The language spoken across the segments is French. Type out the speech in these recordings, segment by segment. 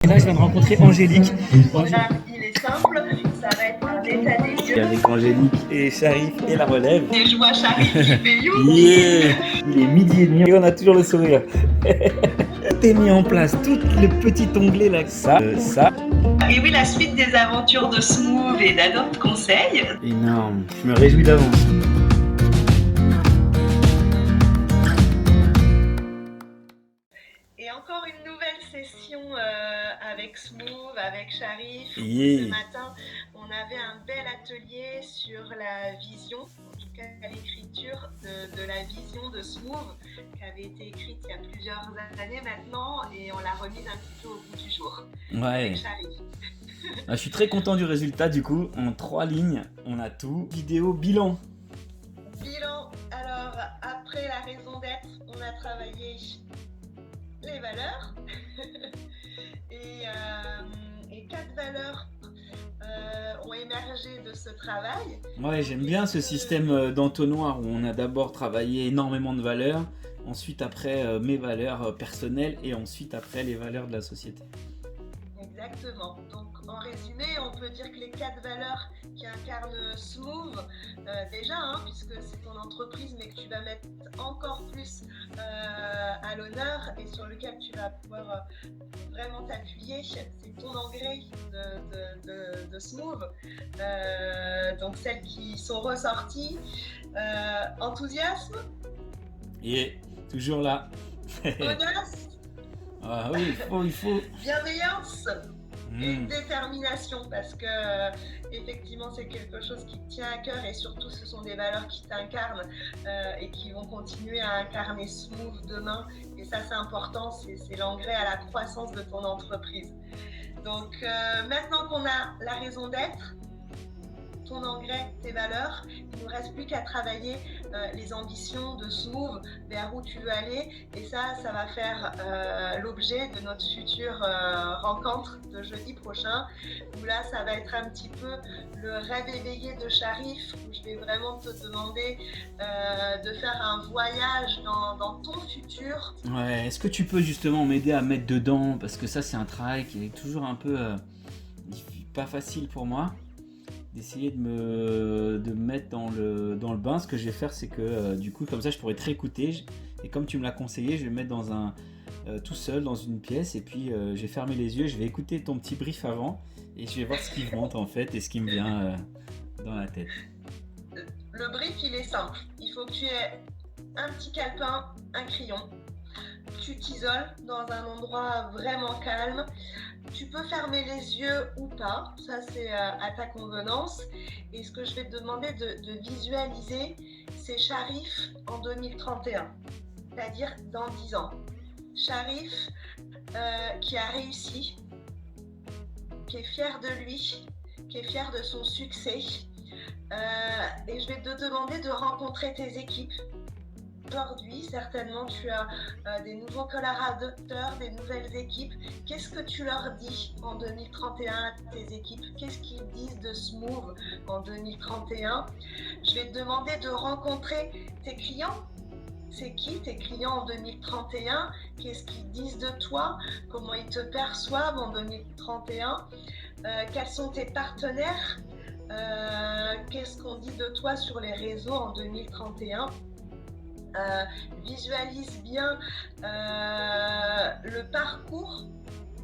Et là, je viens de rencontrer Angélique. Il est simple, ça va être un état des lieux. Avec Angélique et Sharif et la relève. Et je vois Sharif qui fait you. Yeah. Il est 12h30 et on a toujours le sourire. T'es mis en place tout le petit onglet là. Ça. Et oui, la suite des aventures de Smooth et d'Adopt Conseil. Énorme, je me réjouis d'avance. Et encore une nouvelle session avec Smooth, avec Sharif. Yeah. Ce matin, on avait un bel atelier sur la vision, en tout cas l'écriture de la vision de Smooth, qui avait été écrite il y a plusieurs années maintenant, et on l'a remise un petit peu au bout du jour. Ouais. Avec Sharif. Je suis très content du résultat du coup. En 3 lignes, on a tout. Vidéo bilan. Bilan, alors après la raison d'être, on a travaillé les valeurs et 4 valeurs ont émergé de ce travail. Ouais, j'aime bien ce système d'entonnoir où on a d'abord travaillé énormément de valeurs, ensuite après mes valeurs personnelles et ensuite après les valeurs de la société. Exactement. Donc en résumé, on peut dire que les 4 valeurs qui incarnent Smooth, déjà, puisque c'est ton entreprise, mais que tu vas mettre encore plus à l'honneur et sur lequel tu vas pouvoir vraiment t'appuyer, c'est ton engrais de Smooth. Donc celles qui sont ressorties, enthousiasme, Et toujours là. audace, Ah oui, il faut. bienveillance. Et détermination, parce que effectivement c'est quelque chose qui te tient à cœur et surtout ce sont des valeurs qui t'incarnent et qui vont continuer à incarner Smooth demain, et ça c'est important, c'est l'engrais à la croissance de ton entreprise. Donc maintenant qu'on a la raison d'être, ton engrais, tes valeurs, il ne nous reste plus qu'à travailler les ambitions de Smooth, vers où tu veux aller, et ça va faire l'objet de notre future rencontre de jeudi prochain, où là ça va être un petit peu le rêve éveillé de Sharif, où je vais vraiment te demander de faire un voyage dans ton futur. Ouais, est-ce que tu peux justement m'aider à mettre dedans, parce que ça c'est un travail qui est toujours un peu pas facile pour moi, d'essayer de me mettre dans le bain. Ce que je vais faire, c'est que du coup comme ça je pourrais te réécouter, et comme tu me l'as conseillé, je vais me mettre dans tout seul dans une pièce, et puis je vais fermer les yeux, je vais écouter ton petit brief avant et je vais voir ce qui monte en fait et ce qui me vient dans la tête. Le brief il est simple, il faut que tu aies un petit calepin, un crayon, tu t'isoles dans un endroit vraiment calme. Tu peux fermer les yeux ou pas, ça c'est à ta convenance. Et ce que je vais te demander de visualiser, c'est Sharif en 2031, c'est-à-dire dans 10 ans. Sharif qui a réussi, qui est fier de lui, qui est fier de son succès. Et je vais te demander de rencontrer tes équipes. Aujourd'hui, certainement, tu as des nouveaux collaborateurs, des nouvelles équipes. Qu'est-ce que tu leur dis en 2031 à tes équipes? Qu'est-ce qu'ils disent de Smooth en 2031? Je vais te demander de rencontrer tes clients. C'est qui tes clients en 2031? Qu'est-ce qu'ils disent de toi? Comment ils te perçoivent en 2031? Quels sont tes partenaires? Qu'est-ce qu'on dit de toi sur les réseaux en 2031? Visualise bien le parcours,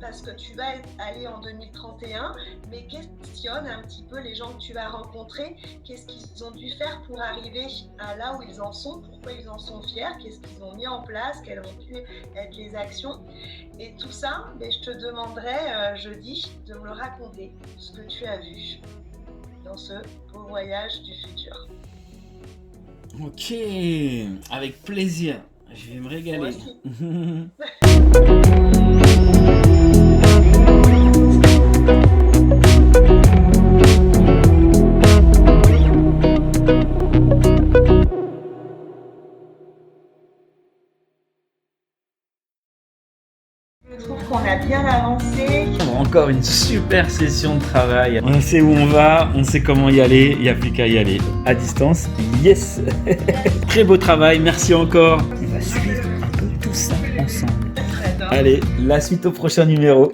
parce que tu vas aller en 2031, mais questionne un petit peu les gens que tu vas rencontrer. Qu'est-ce qu'ils ont dû faire pour arriver à là où ils en sont? Pourquoi ils en sont fiers? Qu'est-ce qu'ils ont mis en place? Quelles ont pu être les actions? Et tout ça, je te demanderai jeudi de me le raconter, ce que tu as vu dans ce beau voyage du futur. Ok, avec plaisir, je vais me régaler. Je trouve qu'on a bien avancé. Encore une super session de travail. On sait où on va, on sait comment y aller, il n'y a plus qu'à y aller. À distance, yes. Très beau travail, merci encore. On va suivre un peu tout ça ensemble. D'accord. Allez, la suite au prochain numéro.